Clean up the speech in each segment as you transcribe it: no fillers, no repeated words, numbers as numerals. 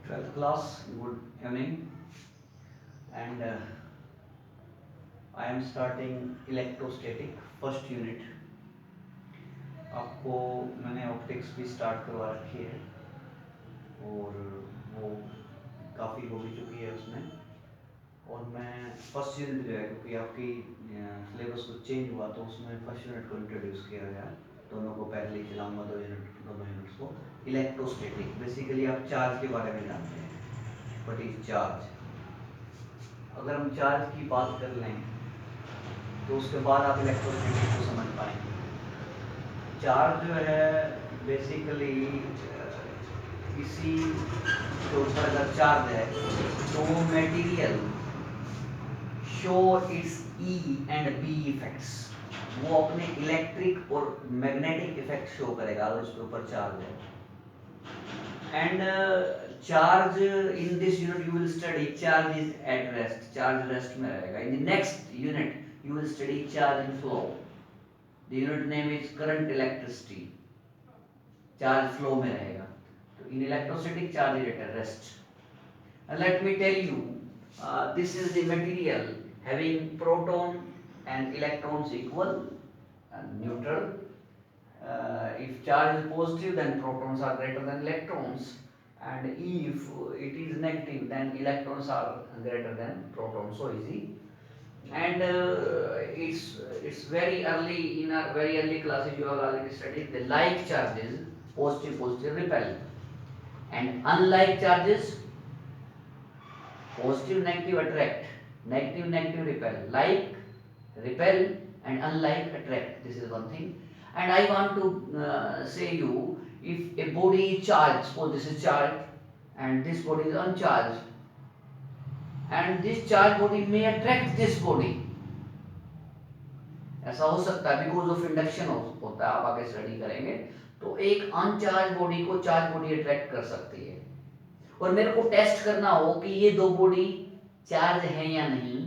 12th class, good evening, and I am starting electrostatic first unit. आपको मैंने optics भी start करवा रखी है और वो काफ़ी हो भी चुकी है उसमें, और मैं फर्स्ट यूनिट जो है क्योंकि आपकी सिलेबस कुछ चेंज हुआ तो उसमें फर्स्ट यूनिट को इंट्रोड्यूस किया गया। दोनों को पहले ही चलाऊंगा, दोनों यूनिट्स को। इलेक्ट्रोस्टैटिक बेसिकली आप चार्ज के बारे में जानते हैं, व्हाट इज चार्ज। अगर हम चार्ज की बात कर लें तो उसके बाद आप इलेक्ट्रोस्टैटिक को समझ पाएंगे। चार्ज जो है बेसिकली किसी के ऊपर अगर चार्ज है तो वो material show its E and B effects, वो अपने इलेक्ट्रिक और मैग्नेटिक इफेक्ट शो करेगा अगर उसके ऊपर चार्ज है। And charge in this unit you will study charge is at rest, charge rest में रहेगा. In the next unit you will study charge in flow. The unit name is current electricity. Charge flow में रहेगा. तो in electrostatic charge is at rest. And let me tell you, this is the material having proton and electrons equal and neutral. If charge is positive, then protons are greater than electrons, and if it is negative, then electrons are greater than protons. So easy. And it's very early, in our very early classes you have already studied the like charges, positive repel, and unlike charges, positive attract, negative repel. Like repel and unlike attract, this is one thing. And I want to say you, if a body is charged, suppose this is charged and this body is uncharged, and this charged body may attract this body, ऐसा हो सकता है because of induction होता है, आप आगे study करेंगे। तो एक अनचार्ज बॉडी को चार्ज बॉडी अट्रैक्ट कर सकती है, और मेरे को टेस्ट करना हो कि ये दो बॉडी चार्ज है या नहीं,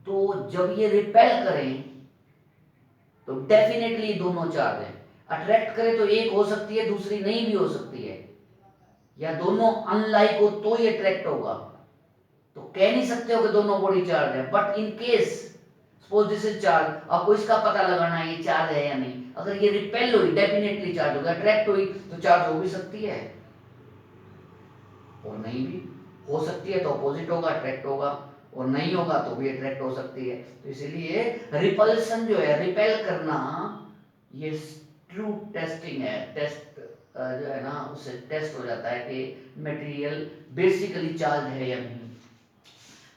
तो जब ये रिपेल करें तो डेफिनेटली दोनों चार्ज हैं। अट्रैक्ट करे तो एक हो सकती है, दूसरी नहीं भी हो सकती है, या दोनों अनलाइक हो तो ही अट्रैक्ट होगा। तो कह नहीं सकते हो कि दोनों बॉडी चार्ज है, but in case suppose this is charge, आपको इसका पता लगाना है ये चार्ज है या नहीं। अगर ये रिपेल हुई डेफिनेटली चार्ज होगा, अट्रैक्ट हुई तो चार्ज हो भी सकती है और नहीं भी हो सकती है, तो अपोजिट होगा, अट्रैक्ट होगा, और नहीं होगा तो भी अट्रैक्ट हो सकती है। तो इसीलिए रिपल्सन जो है, रिपेल करना, ये ट्रू टेस्टिंग है। टेस्ट जो है ना, उससे टेस्ट हो जाता है कि मटेरियल बेसिकली चार्ज है या नहीं।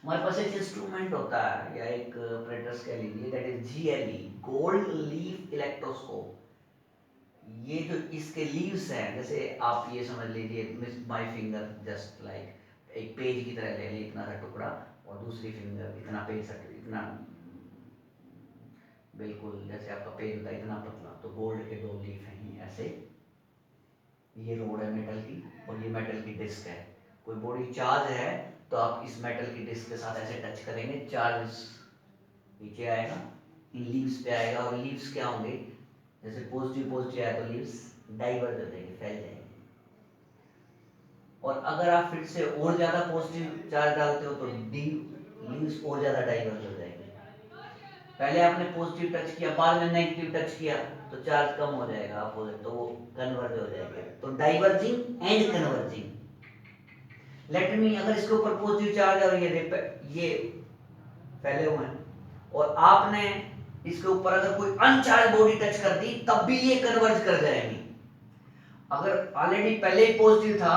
हमारे पास एक इंस्ट्रूमेंट होता है या एक अपरेटस कह लीजिए, that is GLE, gold leaf electroscope. ये जो इसके लीव्स हैं, जैसे आप ये समझ लीजिए माय फिंगर जस्ट लाइक एक पेज की तरह ले ली, इतना सा टुकड़ा, और दूसरी फिंगर इतना पेज, इतना बिल्कुल जैसे आपका पेज होता है इतना पतला। तो गोल्ड के दो लीफ हैं ऐसे, ये रोड है मेटल की और ये मेटल की डिस्क है। कोई बॉडी चार्ज है तो आप इस मेटल की डिस्क के साथ ऐसे टच करेंगे, चार्ज नीचे आएगा, इन लीव्स पे आएगा, और लीव्स क्या होंगे, जैसे पॉजिटिव आया तो लीव्स डाइवर्ज हो जाएंगे, फैल जाएंगे। और अगर आप फिर से और ज्यादा पॉजिटिव चार्ज डालते हो तो लीव्स और ज्यादा डाइवर्ज हो जाएंगे। पहले आपने पॉजिटिव टच किया, बाद में नेगेटिव टच किया, तो चार्ज कम हो जाएगा अपोजिट, तो वो कन्वर्ज हो जाएगा। तो diverging and converging. Let me, अगर इसके ऊपर पॉजिटिव चार्ज है और ये फैले हुए हैं, और आपने इसके ऊपर अगर कोई अनचार्ज बॉडी टच कर दी, तब भी ये कन्वर्ज कर जाएंगी। अगर ऑलरेडी पहले ही पॉजिटिव था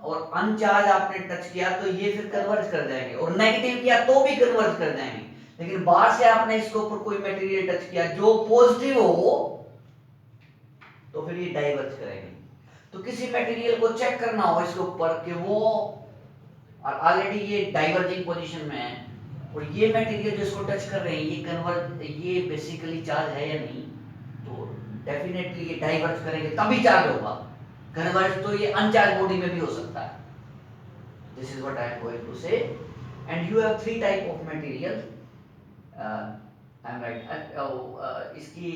और अनचार्ज आपने टच किया तो ये फिर कन्वर्ज कर जाएंगे, और नेगेटिव किया तो भी कन्वर्ज कर जाएंगे। लेकिन बाहर से आपने इसके ऊपर कोई मटेरियल टच किया जो पॉजिटिव हो, तो फिर ये डाइवर्ज करेंगे। तो किसी मटेरियल को चेक करना हो इसके ऊपर कि वो ऑलरेडी ये डाइवर्जिंग पोजीशन में है, और ये मटेरियल जिसको टच कर रहे हैं ये कन्वर्ज, ये बेसिकली चार्ज है या नहीं, तो डेफिनेटली ये डाइवर्ज करेंगे तभी चार्ज होगा। कन्वर्ज तो ये अनचार्ज बॉडी में भी हो सकता है। This is what I am going to say. And you have three type of material, I am right. इसकी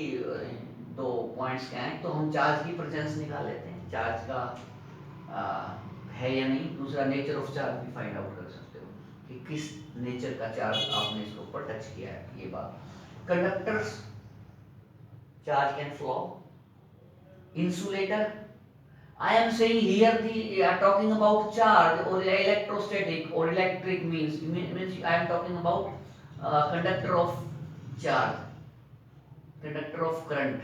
दो पॉइंट्स क्या हैं, तो हम चार्ज की प्रेजेंस निकाल लेते हैं। चार्ज का है या नहीं। दूसरा नेचर ऑफ चार्ज भी फाइंड आउट कर सकते हो कि किस नेचर का चार्ज आपने इसके ऊपर टच किया है। ये बात conductors charge can flow, insulator, I am saying here the talking about charge or electrostatic or electric means I am talking about conductor of charge, conductor of current,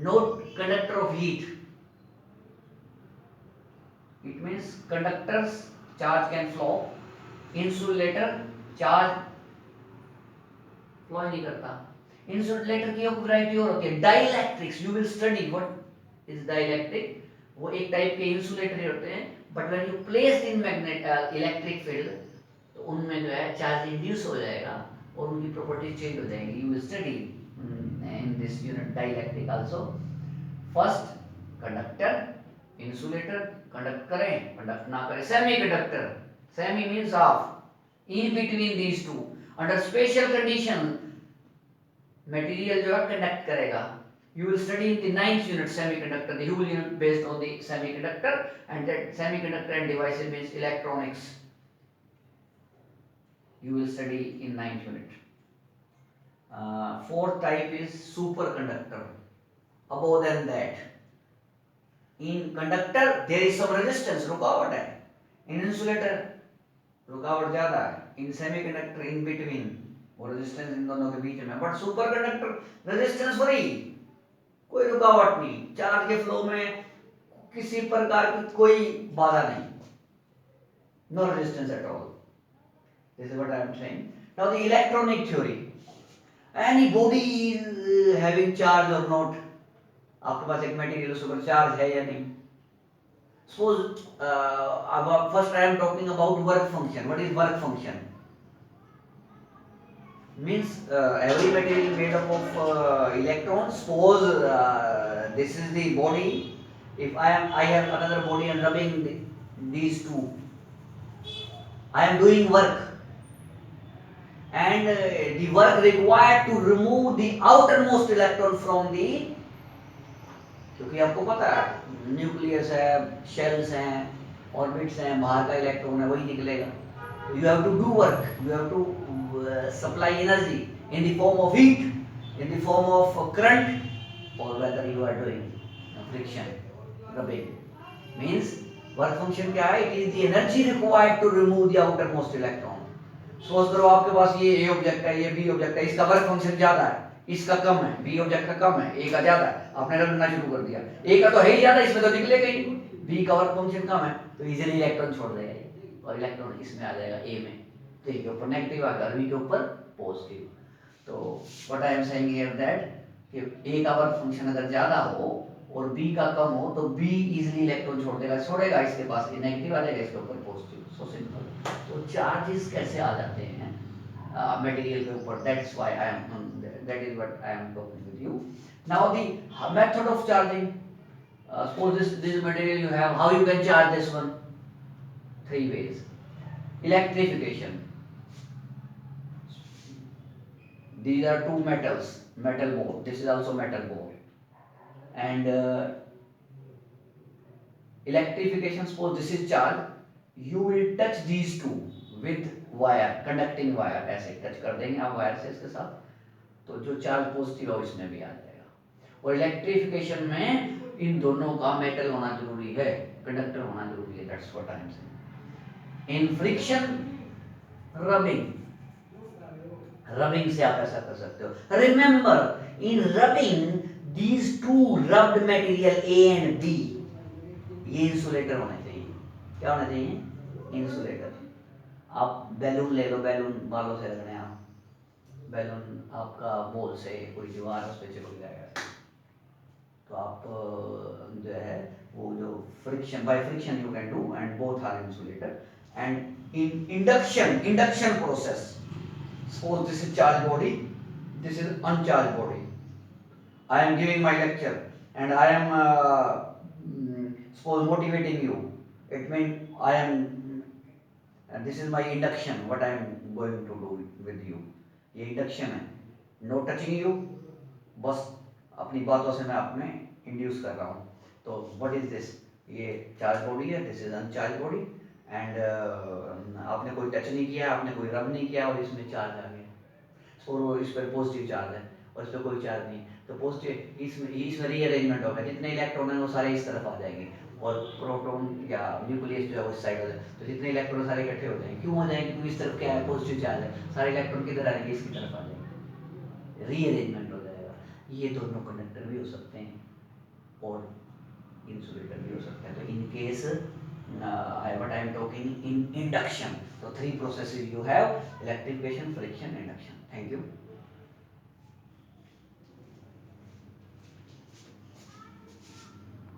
not conductor of heat. It means conductors charge can flow, insulator charge flow ही नहीं करता। Insulator की एक variety और होती है dielectrics, you will study what is dielectric. वो एक टाइप के इंसुलेटर होते हैं, but when you place in magnet electric field तो उनमें जो है चार्ज इंड्यूस हो जाएगा और उनकी प्रॉपर्टीज चेंज हो जाएंगी। You will study in this unit dielectric also. First conductor, insulator conduct करें कंडक्ट ना करें, semi conductor, semi means of in between these two under special condition material जो है कंडक्ट करेगा। You will study in the 9th unit semiconductor, the whole unit based on the semiconductor, and that semiconductor and devices means electronics. You will study in 9th unit. Fourth type is superconductor. Above than that, in conductor there is some resistance, रुकावट है। In insulator रुकावट ज्यादा है। In semiconductor in between, वो resistance in दोनों के बीच में। But super conductor resistance free, कोई रुकावट नहीं, चार्ज के फ्लो में किसी प्रकार की कोई बाधा नहीं, no resistance at all. This is what I am saying. Now the electronic theory, anybody is having charge or not, आपके पास एक मटेरियल उस पर चार्ज है या नहीं। Suppose first I am talking about work function. What is work function? Means every material made up of electrons. Suppose this is the body. If I have another body and rubbing these two, I am doing work, and the work required to remove the outermost electron from the, क्योंकि आपको पता है nucleus है, shells हैं, orbits हैं, बाहर का electron है वही निकलेगा। You have to do work, you have to supply energy in the form of heat, in the form of current, or whether you are doing friction, rubbing. Means work function क्या है? It is the energy required to remove the outermost electron. सोच करो आपके पास ये A object है, ये B object है, इसका वर्क फंक्शन ज्यादा है, इसका कम है, B ऑब्जेक्ट का कम है, A का ज्यादा है, आपने रखना शुरू कर दिया। A का तो है ही ज्यादा, इसमें तो निकलेगा ही नहीं, B का वर्क फंक्शन कम है तो इजीली इलेक्ट्रॉन छोड़ देगा और इलेक्ट्रॉन इसमें आ जाएगा A में, तो A के ऊपर नेगेटिव आ गया, B के ऊपर पॉजिटिव। तो what I am saying here that कि A का वर्क फंक्शन अगर ज्यादा हो और B का कम हो तो B इजीली इलेक्ट्रॉन छोड़ेगा, इसके पास नेगेटिव आ जाएगा, इसके ऊपर पॉजिटिव। So simple. तो चार्जेस कैसे आ जाते हैं मटेरियल के ऊपर? That's why I am, that is what I am talking with you. Now the method of charging, suppose this material you have, how you can charge this one? 3 ways. Electrification, these are two metals, metal ball, this is also metal ball, and electrification, suppose this is charge, you will touch these two with wire, conducting wire, ऐसे touch कर देंगे आप wire से इसके साथ, तो जो charge positive है इसमें भी आ जाएगा। और इलेक्ट्रिफिकेशन में इन दोनों का मेटल होना जरूरी है, कंडक्टर होना जरूरी है, that's what I am saying. In friction, rubbing, rubbing से आप ऐसा कर सकते हो। Remember in rubbing these two rubbed material A and B, ये इंसुलेटर होने चाहिए। क्या होना चाहिए? इंसुलेटर। आप बैलून ले लो, बैलून बालों से रगड़े आप, बैलून आपका बॉल से कोई दीवार उस पर चिपक जाएगा, तो आप जो है वो जो friction, by friction you can do, and both are insulator. And in induction process, suppose this is charged body, this is uncharged body, I am giving my lecture and I am suppose motivating you, it means I am, and this is my induction, what I am going to do with you, ये induction है, no touching you, बस अपनी बातों से मैं आप में induce कर रहा हूँ। तो व्हाट इज दिस? ये चार्ज बॉडी है, this is uncharged body, and आपने कोई टच नहीं किया, आपने कोई रब नहीं किया और इसमें चार्ज आ गया और इस पर पॉजिटिव चार्ज है और इस पर कोई चार्ज नहीं, तो पॉजिटिव इसमें रीअरेंजमेंट होगा, जितने इलेक्ट्रॉन हैं वो सारे इस तरफ आ जाएंगे और प्रोटॉन या न्यूक्लियस जो है वो इस साइड हो जाए, तो जितने इलेक्ट्रॉन सारे इकट्ठे हो जाएंगे। क्यों हो जाएंगे? क्योंकि इस तरफ क्या है, पॉजिटिव चार्ज है, सारे इलेक्ट्रॉन किधर आएंगे, इसकी तरफ आ जाएंगे, रीअरेंजमेंट हो जाएगा। ये दोनों कंडक्टर भी हो सकते हैं और इंसुलेटर भी हो सकता है। तो in case what I am talking in induction, so three processes you have: electrification, friction, induction. Thank you.